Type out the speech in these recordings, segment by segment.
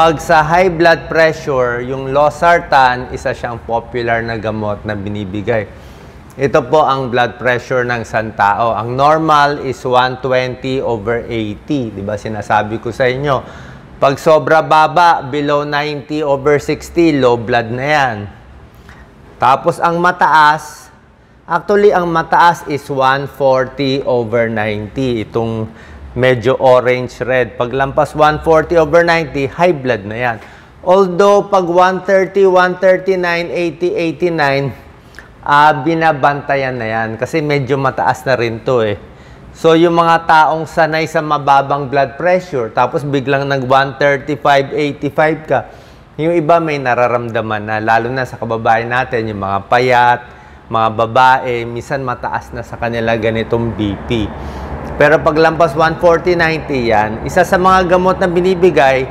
Pag sa high blood pressure, yung losartan, isa siyang popular na gamot na binibigay. Ito po ang blood pressure ng isang tao. Ang normal is 120/80. Diba sinasabi ko sa inyo? Pag sobra baba, below 90/60, low blood na yan. Tapos ang mataas, actually ang mataas is 140/90. Itong medyo orange-red. Pag lampas 140/90, high blood na yan. Although, pag 130, 139, 80, 89, binabantayan na yan. Kasi medyo mataas na rin to eh. So, yung mga taong sanay sa mababang blood pressure, tapos biglang nag-135, 85 ka, yung iba may nararamdaman na, lalo na sa kababayan natin, yung mga payat, mga babae, minsan mataas na sa kanila ganitong BP. Pero pag lampas 140/90 yan, isa sa mga gamot na binibigay,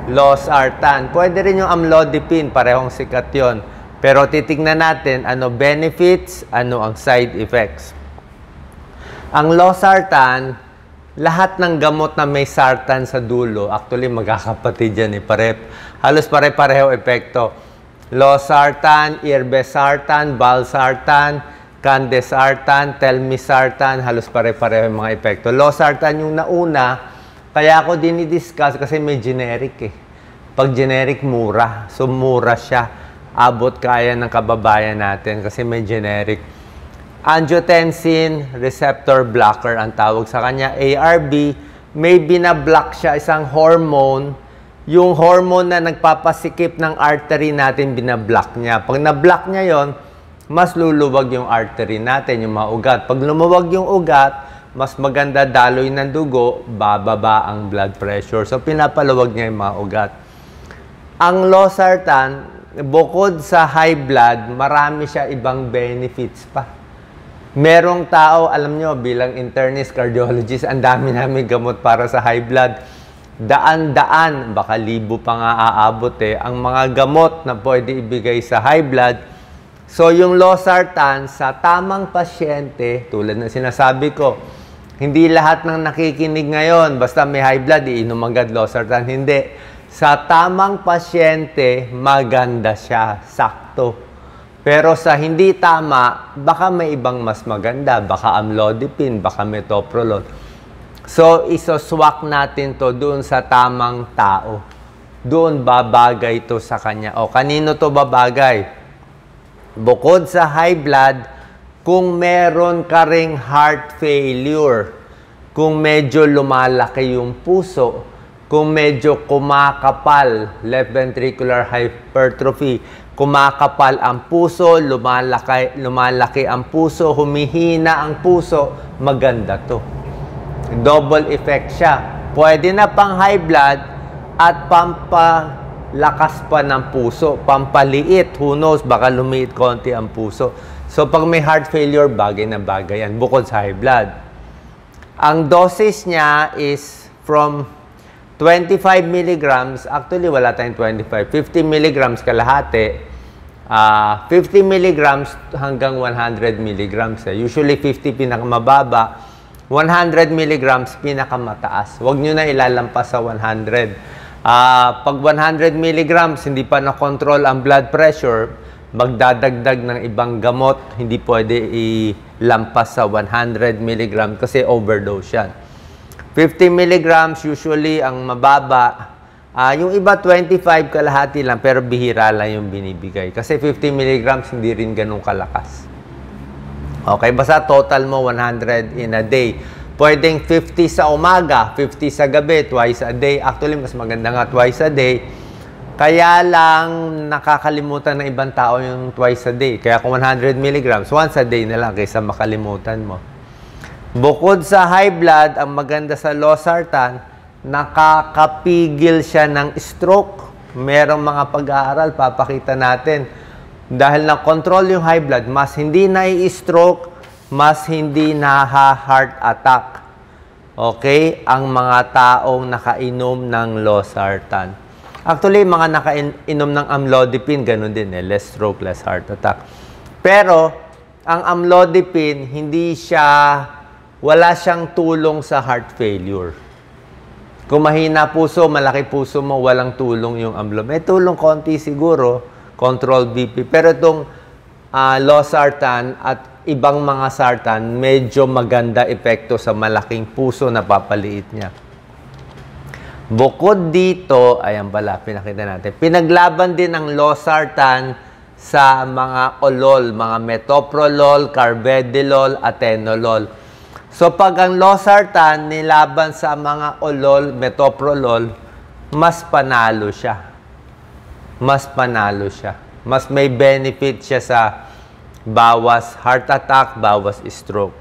losartan. Pwede rin yung amlodipine, parehong sikat yun. Pero titignan natin ano benefits, ano ang side effects. Ang losartan, lahat ng gamot na may sartan sa dulo, actually magkakapatid yan halos pare-pareho epekto. Losartan, irbesartan, valsartan, candesartan, telmisartan, halos pare-pareho yung mga epekto. Losartan yung nauna, kaya ako dinidiscuss kasi may generic eh. Pag generic, mura. So, mura siya. Abot kaya ng kababayan natin kasi may generic. Angiotensin receptor blocker ang tawag sa kanya. ARB, may binablock siya, isang hormone. Yung hormone na nagpapasikip ng artery natin, binablock niya. Pag nablock niya yon, mas luluwag yung artery natin, yung mga ugat. Pag lumuwag yung ugat, mas maganda daloy ng dugo, bababa ang blood pressure. So, pinapaluwag niya yung mga ugat. Ang losartan, bukod sa high blood, marami siya ibang benefits pa. Merong tao, alam nyo, bilang internist, cardiologist, ang dami namin gamot para sa high blood. Daan-daan, baka libo pa nga aabot eh, ang mga gamot na pwede ibigay sa high blood. So, yung losartan sa tamang pasyente, tulad ng sinasabi ko, hindi lahat ng nakikinig ngayon, basta may high blood, iinom agad losartan. Hindi. Sa tamang pasyente, maganda siya, sakto. Pero sa hindi tama, baka may ibang mas maganda. Baka amlodipine, baka metoprolol. So, isoswak natin to doon sa tamang tao. Doon babagay to sa kanya. O, kanino to babagay? Bukod sa high blood, kung meron ka ring heart failure, kung medyo lumalaki yung puso, kung medyo kumakapal, left ventricular hypertrophy, kumakapal ang puso, lumalaki ang puso, humihina ang puso, maganda to. Double effect siya. Pwede na pang high blood at pampalakas pa ng puso, pampaliit. Who knows, baka lumiit konti ang puso. So, pag may heart failure, bagay na bagay yan, bukod sa high blood. Ang dosage niya is from 25 milligrams, actually wala tayong 25, 50 milligrams kalahati, 50 milligrams hanggang 100 milligrams. Usually 50 pinakamababa, 100 milligrams pinakamataas. Huwag nyo na ilalampas sa 100. Pag 100 milligrams, hindi pa na-control ang blood pressure, magdadagdag ng ibang gamot, hindi pwede ilampas sa 100 milligrams kasi overdose yan. 50 milligrams, usually ang mababa. Yung iba 25 kalahati lang, pero bihira lang yung binibigay. Kasi 50 milligrams, hindi rin ganun kalakas. Okay, basta total mo 100 in a day. Pwedeng 50 sa umaga, 50 sa gabi, twice a day. Actually, mas maganda nga twice a day. Kaya lang nakakalimutan ng ibang tao yung twice a day. Kaya kung 100 milligrams, once a day na lang kaysa makalimutan mo. Bukod sa high blood, ang maganda sa losartan, nakakapigil siya ng stroke. Merong mga pag-aaral, papakita natin. Dahil na-control yung high blood, mas hindi na-i-stroke, mas hindi na-heart attack. Okay? Ang mga taong nakainom ng losartan. Actually, mga nakainom ng amlodipine, ganun din eh. Less stroke, less heart attack. Pero, ang amlodipine, wala siyang tulong sa heart failure. Kung mahina puso, malaki puso mo, walang tulong yung amlo. May tulong konti siguro, control BP. Pero itong losartan at ibang mga sartan, medyo maganda epekto sa malaking puso na papaliit niya. Bukod dito, ayan pala, pinakita natin. Pinaglaban din ang losartan sa mga olol, mga metoprolol, carvedilol, atenolol. So, pag ang losartan nilaban sa mga olol, metoprolol, mas panalo siya. Mas panalo siya. Mas may benefit siya sa bawas heart attack, bawas stroke.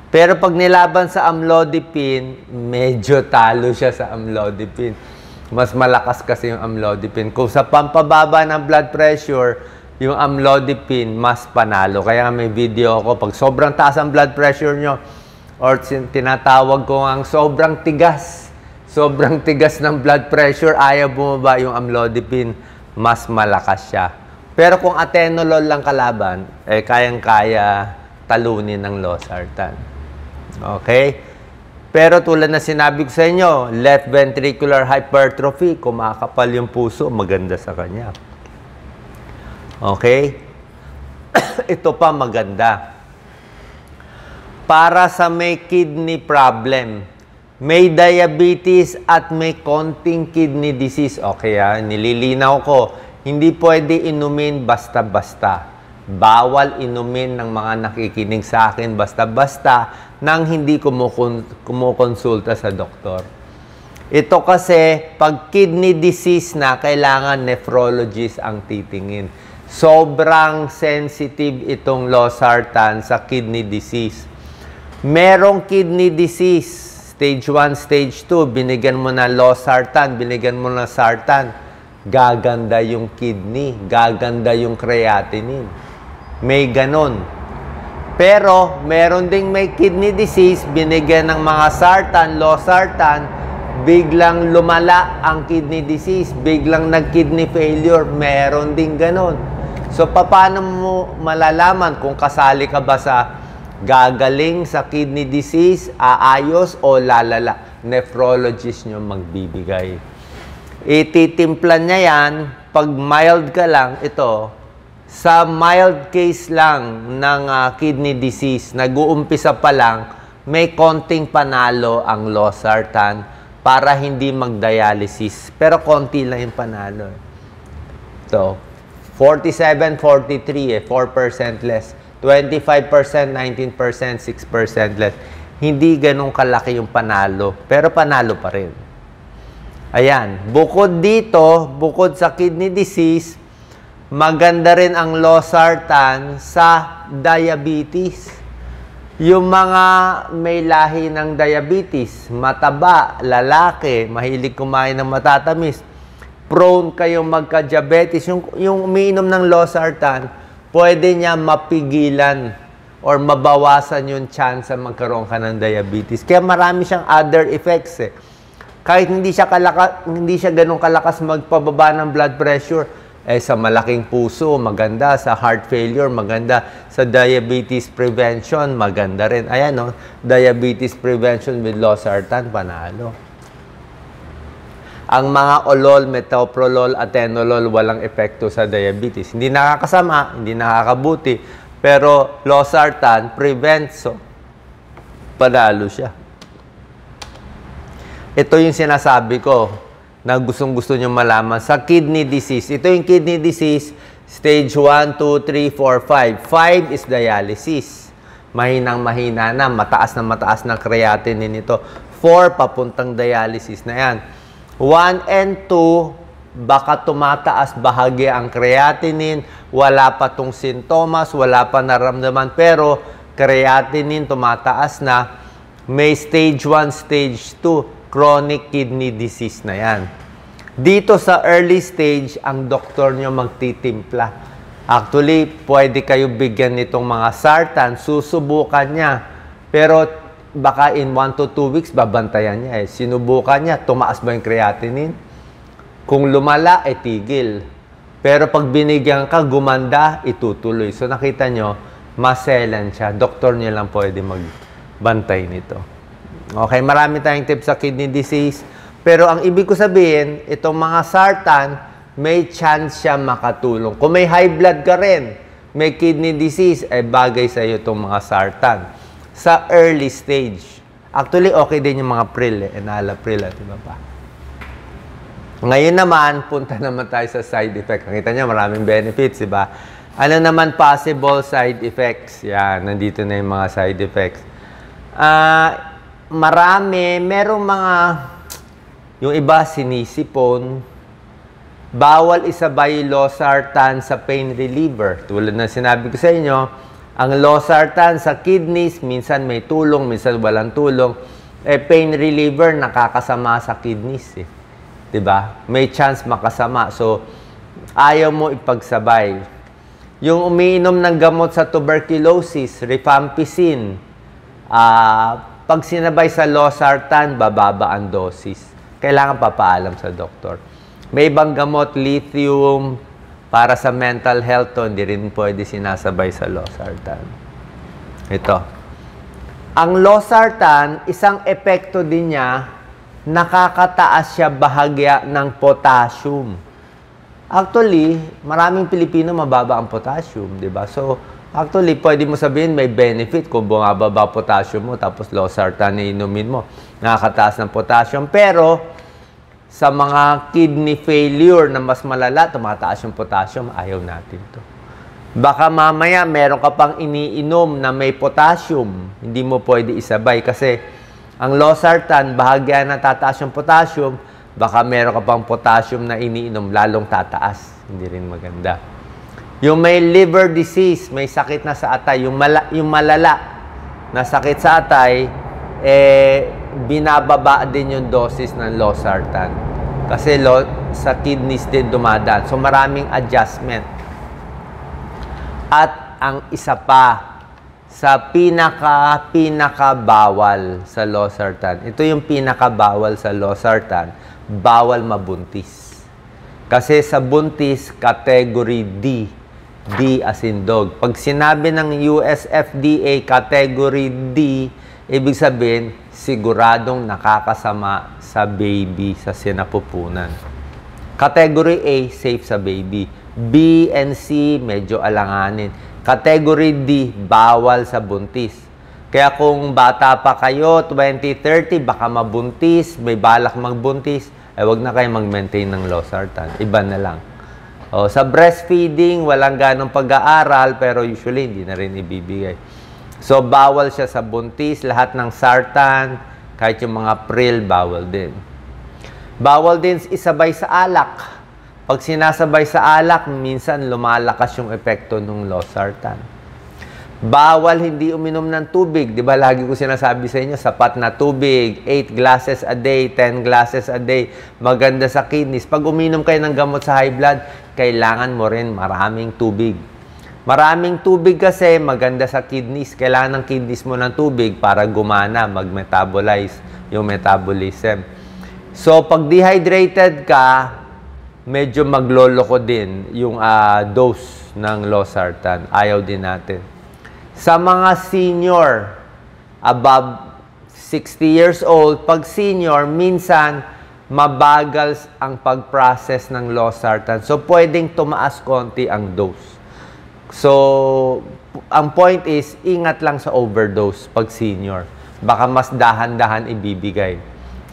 Pero pag nilaban sa amlodipine, medyo talo siya sa amlodipine. Mas malakas kasi yung amlodipine. Kung sa pampababa ng blood pressure, yung amlodipine, mas panalo. Kaya may video ako, pag sobrang taas ang blood pressure nyo, or tinatawag ko ang sobrang tigas ng blood pressure, ayaw bumaba yung amlodipine, mas malakas siya. Pero kung atenolol lang kalaban, eh kayang-kaya talunin ng losartan. Okay? Pero tulad na sinabi ko sa inyo, left ventricular hypertrophy, kumakapal yung puso, maganda sa kanya. Okay? Ito pa maganda. Para sa may kidney problem, may diabetes at may konting kidney disease. Okay, nililinaw ko, hindi pwede inumin basta-basta. Bawal inumin ng mga nakikinig sa akin basta-basta nang hindi kumukonsulta sa doktor. Ito kasi, pag kidney disease na, kailangan nephrologist ang titingin. Sobrang sensitive itong losartan sa kidney disease. Merong kidney disease, stage 1, stage 2, binigyan mo na losartan, binigyan mo na sartan, gaganda yung kidney, gaganda yung creatinine. May ganon. Pero, meron ding may kidney disease, binigyan ng mga sartan, losartan, biglang lumala ang kidney disease, biglang nag-kidney failure, meron ding ganon. So, paano mo malalaman kung kasali ka ba sa gagaling sa kidney disease, aayos o lalala? Nephrologist nyo magbibigay. Ititimplan niya yan, pag mild ka lang, ito, sa mild case lang ng kidney disease, nag-uumpisa pa lang, may konting panalo ang losartan para hindi mag-dialysis. Pero konti lang yung panalo. Ito, 47-43, 4% less. 25%, 19%, 6% less. Hindi ganun kalaki yung panalo, pero panalo pa rin. Ayan, bukod dito, bukod sa kidney disease, maganda rin ang losartan sa diabetes. Yung mga may lahi ng diabetes, mataba, lalaki, mahilig kumain ng matatamis, prone kayong magka-diabetes, yung umiinom ng losartan, pwede niya mapigilan or mabawasan yung chance na magkaroon ka ng diabetes. Kaya marami siyang other effects eh. Kahit hindi siya ganun kalakas magpababa ng blood pressure, eh sa malaking puso, maganda. Sa heart failure, maganda. Sa diabetes prevention, maganda rin. Ayan, no? Diabetes prevention with losartan, panalo. Ang mga olol, metoprolol, atenolol, walang epekto sa diabetes. Hindi nakakasama, hindi nakakabuti, pero losartan prevents, so panalo siya. Ito yung sinasabi ko na gustong-gusto nyo malaman sa kidney disease. Ito yung kidney disease, stage 1, 2, 3, 4, 5. 5 is dialysis. Mahinang-mahina na, mataas na creatinine ito. 4, papuntang dialysis na yan. 1 and 2, baka tumataas bahagi ang creatinine, wala pa tong sintomas, wala pa naramdaman, pero creatinine tumataas na, may stage 1, stage 2, chronic kidney disease na yan. Dito sa early stage, ang doktor nyo magtitimpla. Actually, pwede kayo bigyan nitong mga sartan, susubukan niya, pero baka in 1 to 2 weeks, babantayan niya eh. Sinubukan niya, tumaas ba yung creatinine? Kung lumala, tigil. Pero pag binigyan ka, gumanda, itutuloy. So nakita nyo, maselan siya. Doktor niya lang pwede magbantay nito. Okay, marami tayong tips sa kidney disease. Pero ang ibig ko sabihin, itong mga sartan, may chance siya makatulong. Kung may high blood ka rin, may kidney disease, bagay sa iyo itong mga sartan. Sa early stage. Actually, okay din yung mga pril, enalapril, at iba pa. Ngayon naman, punta naman tayo sa side effect. Nakita niyo, maraming benefits, di ba? Ano naman possible side effects? Yan, nandito na yung mga side effects. Merong mga, yung iba sinisipon, bawal isabay losartan sa pain reliever. Tulad na sinabi ko sa inyo, ang losartan sa kidneys, minsan may tulong, minsan walang tulong. Pain reliever, nakakasama sa kidneys. Diba? May chance makasama. So, ayaw mo ipagsabay. Yung umiinom ng gamot sa tuberculosis, rifampicin, pag sinabay sa losartan, bababa ang dosis. Kailangan papaalam sa doktor. May ibang gamot, lithium, para sa mental health to, hindi rin pwede sinasabay sa losartan. Ito. Ang losartan, isang epekto din niya, nakakataas siya bahagya ng potassium. Actually, maraming Pilipino mababa ang potassium, di ba? So, actually, pwede mo sabihin may benefit kung bumababa potassium mo, tapos losartan na inumin mo. Nakakataas ng potassium. Pero, sa mga kidney failure na mas malala, tumataas yung potassium, ayaw natin to. Baka mamaya, meron ka pang iniinom na may potassium, hindi mo pwede isabay kasi ang losartan, bahagya na tataas yung potassium, baka meron ka pang potassium na iniinom, lalong tataas. Hindi rin maganda. Yung may liver disease, may sakit na sa atay, yung malala na sakit sa atay, binababa din yung dosis ng losartan. Kasi sa kidneys din dumadaan. So, maraming adjustment. At ang isa pa, sa pinaka-bawal sa losartan, ito yung pinaka-bawal sa losartan, bawal mabuntis. Kasi sa buntis, category D. D as in dog. Pag sinabi ng US FDA category D, ibig sabihin, siguradong nakakasama sa baby sa sinapupunan. Category A, safe sa baby. B and C, medyo alanganin. Category D, bawal sa buntis. Kaya kung bata pa kayo, 20-30, baka mabuntis, may balak magbuntis, wag na kayo mag-maintain ng losartan. Iba na lang. Sa breastfeeding, walang ganong pag-aaral, pero usually hindi na rin ibibigay. So, bawal siya sa buntis, lahat ng sartan, kahit yung mga pril, bawal din. Bawal din isabay sa alak. Pag sinasabay sa alak, minsan lumalakas yung epekto ng losartan. Bawal hindi uminom ng tubig. Di ba lagi ko sinasabi sa inyo, sapat na tubig, 8 glasses a day, 10 glasses a day, maganda sa kidneys. Pag uminom kayo ng gamot sa high blood, kailangan mo rin maraming tubig. Maraming tubig kasi maganda sa kidneys. Kailangan ng kidneys mo ng tubig para gumana, mag-metabolize yung metabolism. So, pag dehydrated ka, medyo magloloko din yung dose ng losartan. Ayaw din natin. Sa mga senior, above 60 years old, pag senior, minsan mabagal ang pag-process ng losartan. So, pwedeng tumaas konti ang dose. So, ang point is, ingat lang sa overdose pag senior. Baka mas dahan-dahan ibibigay.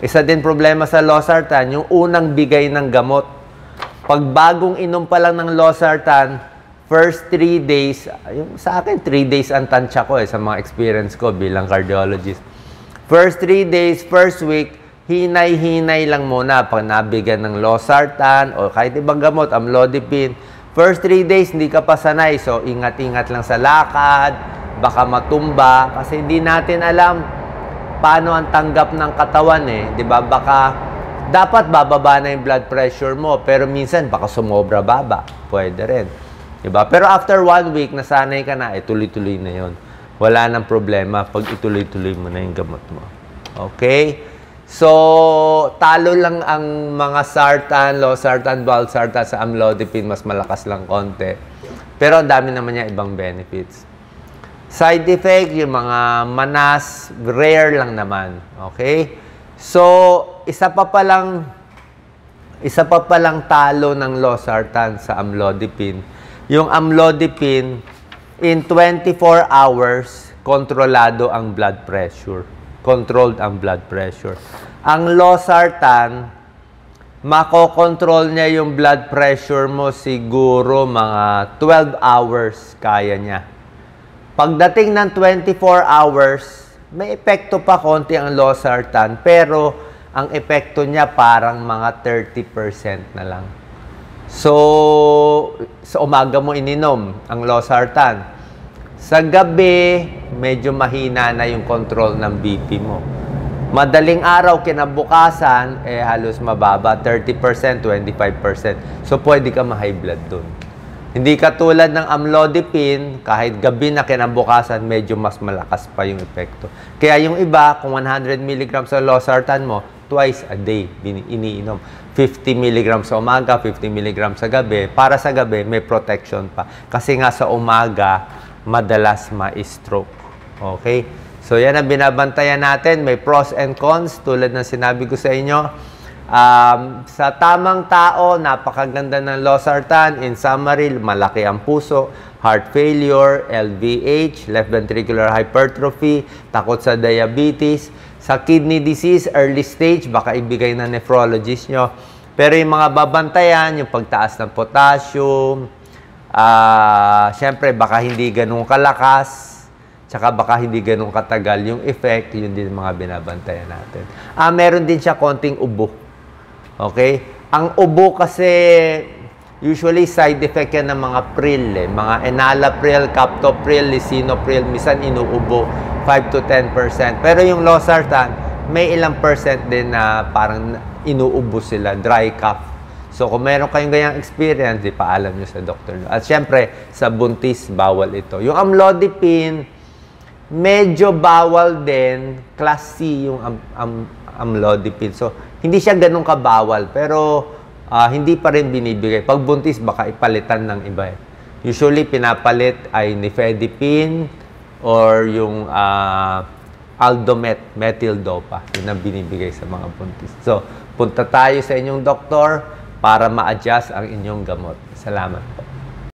Isa din problema sa losartan, yung unang bigay ng gamot. Pag bagong inom pa lang ng losartan, first 3 days, yung sa akin 3 days ang tansya ko sa mga experience ko bilang cardiologist. First 3 days, first week, hinay-hinay lang muna pag nabigyan ng losartan o kahit ibang gamot, amlodipine. First 3 days, hindi ka pa sanay. So, ingat-ingat lang sa lakad, baka matumba. Kasi hindi natin alam paano ang tanggap ng katawan Diba? Baka, dapat bababa na yung blood pressure mo. Pero minsan, baka sumobra baba. Pwede rin. Diba? Pero after 1 week, nasanay ka na, tuloy-tuloy na yon. Wala nang problema pag ituloy-tuloy mo na yung gamot mo. Okay? So, talo lang ang mga sartan, losartan, valsartan sa amlodipine, mas malakas lang konti. Pero ang dami naman niya ibang benefits. Side effect, yung mga manas, rare lang naman. Okay? So, isa pa palang talo ng losartan sa amlodipine. Yung amlodipine, in 24 hours, kontrolado ang blood pressure. Controlled ang blood pressure. Ang losartan, makokontrol niya yung blood pressure mo siguro mga 12 hours kaya niya. Pagdating ng 24 hours, may epekto pa konti ang losartan, pero ang epekto niya parang mga 30% na lang. So, sa umaga mo ininom ang losartan. Sa gabi, medyo mahina na yung control ng BP mo. Madaling araw, kinabukasan, halos mababa, 30%, 25%. So, pwede ka ma-high blood dun. Hindi katulad ng amlodipine, kahit gabi na kinabukasan, medyo mas malakas pa yung epekto. Kaya yung iba, kung 100 mg sa losartan mo, twice a day iniinom. 50 mg sa umaga, 50 mg sa gabi. Para sa gabi, may protection pa. Kasi nga sa umaga, madalas ma-stroke. Okay? So, yan ang binabantayan natin. May pros and cons, tulad ng sinabi ko sa inyo. Sa tamang tao, napakaganda ng losartan. In summary, malaki ang puso, heart failure, LVH, left ventricular hypertrophy, takot sa diabetes. Sa kidney disease, early stage, baka ibigay na nephrologist nyo. Pero yung mga babantayan, yung pagtaas ng potassium, syempre, baka hindi ganun kalakas, tsaka baka hindi ganun katagal yung effect, yun din mga binabantayan natin. Meron din siya konting ubo. Okay? Ang ubo kasi, usually side effect yan ng mga pril, mga enalapril, captopril, lisinopril, minsan inuubo, 5 to 10%. Pero yung losartan, may ilang percent din na parang inuubo sila, dry cough. So, kung meron kayong ganyang experience, paalam nyo sa doktor. At syempre, sa buntis, bawal ito. Yung amlodipine, medyo bawal din, class C yung amlodipine. So, hindi siya ganun kabawal, pero hindi pa rin binibigay. Pag buntis, baka ipalitan ng iba. Usually, pinapalit ay nifedipine or yung aldomet, methyl dopa. Yun ang binibigay sa mga buntis. So, punta tayo sa inyong doktor para ma-adjust ang inyong gamot. Salamat po.